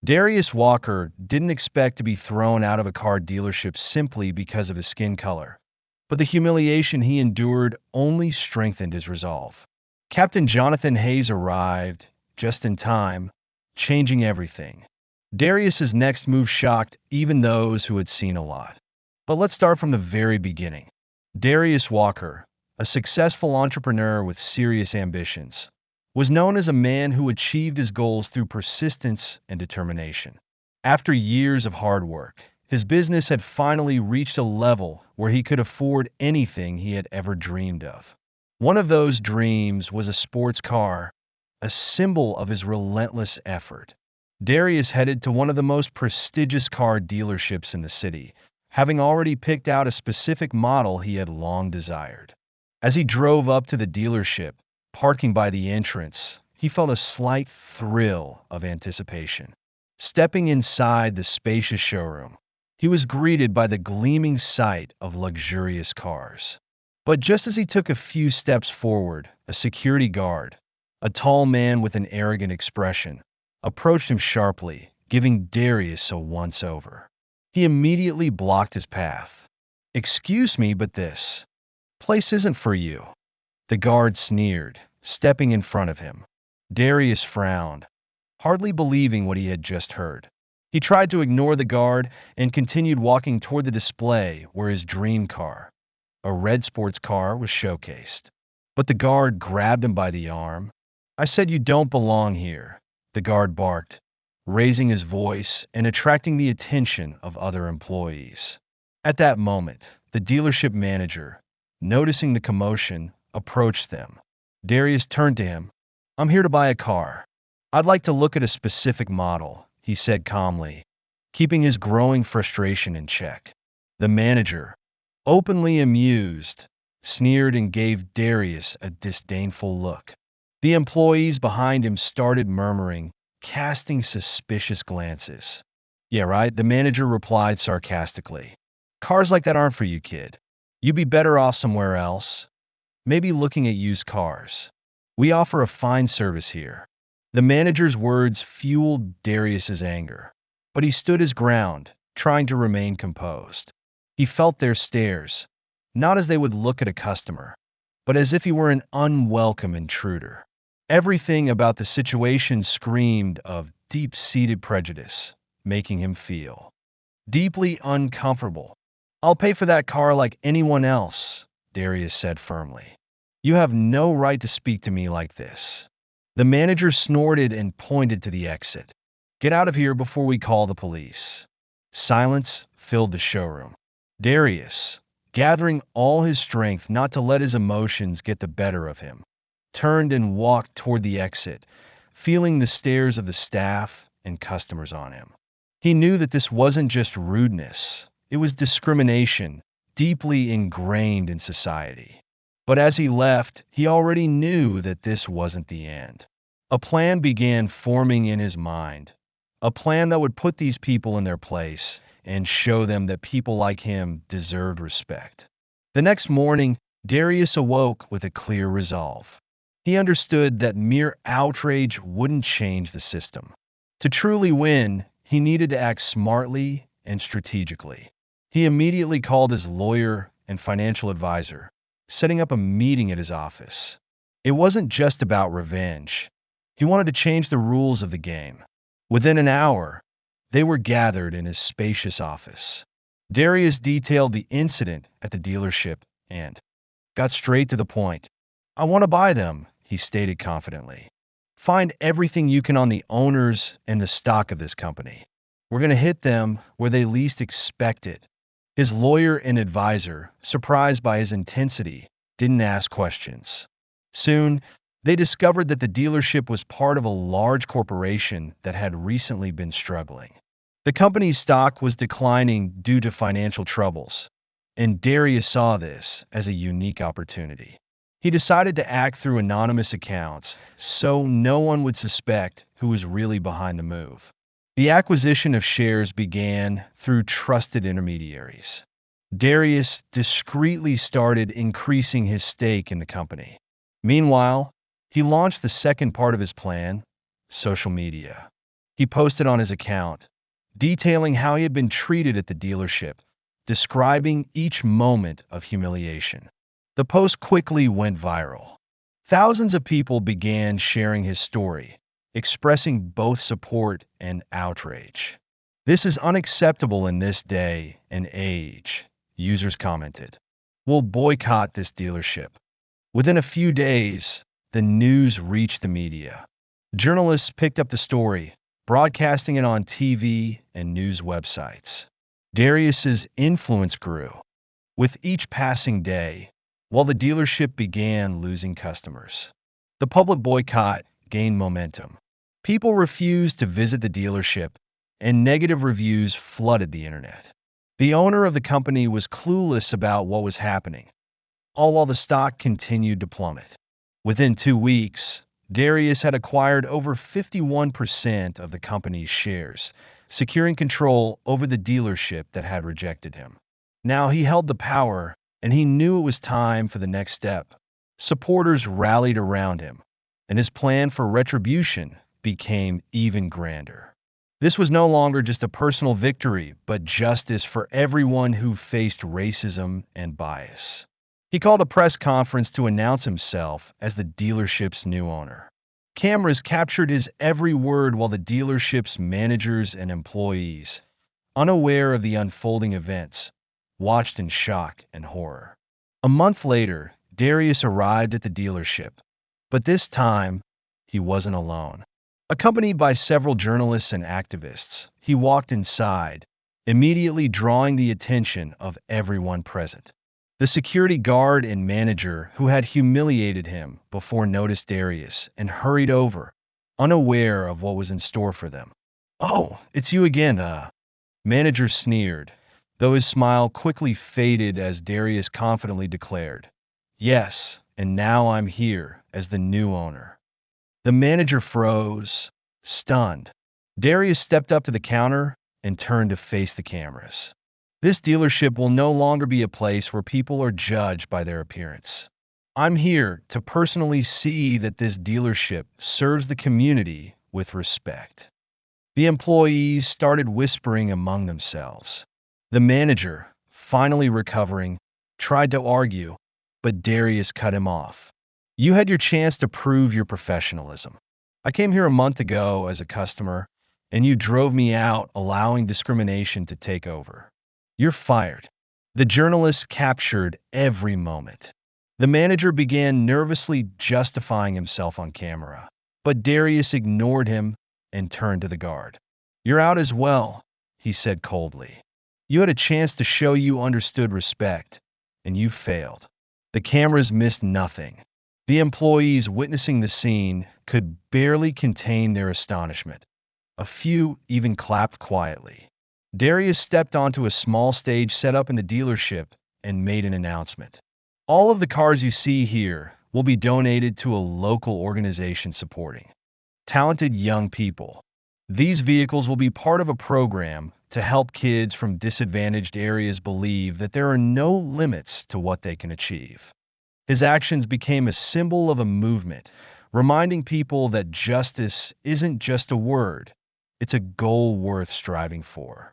Darius Walker didn't expect to be thrown out of a car dealership simply because of his skin color, but the humiliation he endured only strengthened his resolve. Captain Jonathan Hayes arrived just in time, changing everything. Darius's next move shocked even those who had seen a lot. But let's start from the very beginning. Darius Walker, a successful entrepreneur with serious ambitions, was known as a man who achieved his goals through persistence and determination. After years of hard work, his business had finally reached a level where he could afford anything he had ever dreamed of. One of those dreams was a sports car, a symbol of his relentless effort. Darius headed to one of the most prestigious car dealerships in the city, having already picked out a specific model he had long desired. As he drove up to the dealership, parking by the entrance, he felt a slight thrill of anticipation. Stepping inside the spacious showroom, he was greeted by the gleaming sight of luxurious cars. But just as he took a few steps forward, a security guard, a tall man with an arrogant expression, approached him sharply, giving Darius a once-over. He immediately blocked his path. "Excuse me, but this place isn't for you," the guard sneered, stepping in front of him. Darius frowned, hardly believing what he had just heard. He tried to ignore the guard and continued walking toward the display where his dream car, a red sports car, was showcased. But the guard grabbed him by the arm. "I said you don't belong here," the guard barked, raising his voice and attracting the attention of other employees. At that moment, the dealership manager, noticing the commotion, approached them. Darius turned to him. "I'm here to buy a car. I'd like to look at a specific model," he said calmly, keeping his growing frustration in check. The manager, openly amused, sneered and gave Darius a disdainful look. The employees behind him started murmuring, casting suspicious glances. "Yeah, right," the manager replied sarcastically. "Cars like that aren't for you, kid. You'd be better off somewhere else, maybe looking at used cars. We offer a fine service here." The manager's words fueled Darius's anger, but he stood his ground, trying to remain composed. He felt their stares, not as they would look at a customer, but as if he were an unwelcome intruder. Everything about the situation screamed of deep-seated prejudice, making him feel deeply uncomfortable. "I'll pay for that car like anyone else," Darius said firmly. "You have no right to speak to me like this." The manager snorted and pointed to the exit. "Get out of here before we call the police." Silence filled the showroom. Darius, gathering all his strength not to let his emotions get the better of him, turned and walked toward the exit, feeling the stares of the staff and customers on him. He knew that this wasn't just rudeness, it was discrimination, deeply ingrained in society. But as he left, he already knew that this wasn't the end. A plan began forming in his mind, a plan that would put these people in their place and show them that people like him deserved respect. The next morning, Darius awoke with a clear resolve. He understood that mere outrage wouldn't change the system. To truly win, he needed to act smartly and strategically. He immediately called his lawyer and financial advisor, setting up a meeting at his office. It wasn't just about revenge. He wanted to change the rules of the game. Within an hour, they were gathered in his spacious office. Darius detailed the incident at the dealership and got straight to the point. "I want to buy them," he stated confidently. "Find everything you can on the owners and the stock of this company. We're going to hit them where they least expect it." His lawyer and advisor, surprised by his intensity, didn't ask questions. Soon, they discovered that the dealership was part of a large corporation that had recently been struggling. The company's stock was declining due to financial troubles, and Darius saw this as a unique opportunity. He decided to act through anonymous accounts so no one would suspect who was really behind the move. The acquisition of shares began through trusted intermediaries. Darius discreetly started increasing his stake in the company. Meanwhile, he launched the second part of his plan, social media. He posted on his account, detailing how he had been treated at the dealership, describing each moment of humiliation. The post quickly went viral. Thousands of people began sharing his story, expressing both support and outrage. This is unacceptable in this day and age, users commented. We'll boycott this dealership. Within a few days, the news reached the media. Journalists picked up the story, broadcasting it on TV and news websites. Darius's influence grew. With each passing day, while the dealership began losing customers, the public boycott gained momentum. People refused to visit the dealership, and negative reviews flooded the internet. The owner of the company was clueless about what was happening, all while the stock continued to plummet. Within 2 weeks, Darius had acquired over 51% of the company's shares, securing control over the dealership that had rejected him. Now he held the power, and he knew it was time for the next step. Supporters rallied around him, and his plan for retribution became even grander. This was no longer just a personal victory, but justice for everyone who faced racism and bias. He called a press conference to announce himself as the dealership's new owner. Cameras captured his every word while the dealership's managers and employees, unaware of the unfolding events, watched in shock and horror. A month later, Darius arrived at the dealership, but this time, he wasn't alone. Accompanied by several journalists and activists, he walked inside, immediately drawing the attention of everyone present. The security guard and manager who had humiliated him before noticed Darius and hurried over, unaware of what was in store for them. "Oh, it's you again, Manager sneered, though his smile quickly faded as Darius confidently declared, "Yes, and now I'm here as the new owner." The manager froze, stunned. Darius stepped up to the counter and turned to face the cameras. "This dealership will no longer be a place where people are judged by their appearance. I'm here to personally see that this dealership serves the community with respect." The employees started whispering among themselves. The manager, finally recovering, tried to argue, but Darius cut him off. "You had your chance to prove your professionalism. I came here a month ago as a customer, and you drove me out, allowing discrimination to take over. You're fired." The journalists captured every moment. The manager began nervously justifying himself on camera, but Darius ignored him and turned to the guard. "You're out as well," he said coldly. "You had a chance to show you understood respect, and you failed." The cameras missed nothing. The employees witnessing the scene could barely contain their astonishment. A few even clapped quietly. Darius stepped onto a small stage set up in the dealership and made an announcement. "All of the cars you see here will be donated to a local organization supporting talented young people. These vehicles will be part of a program to help kids from disadvantaged areas believe that there are no limits to what they can achieve." His actions became a symbol of a movement, reminding people that justice isn't just a word, it's a goal worth striving for.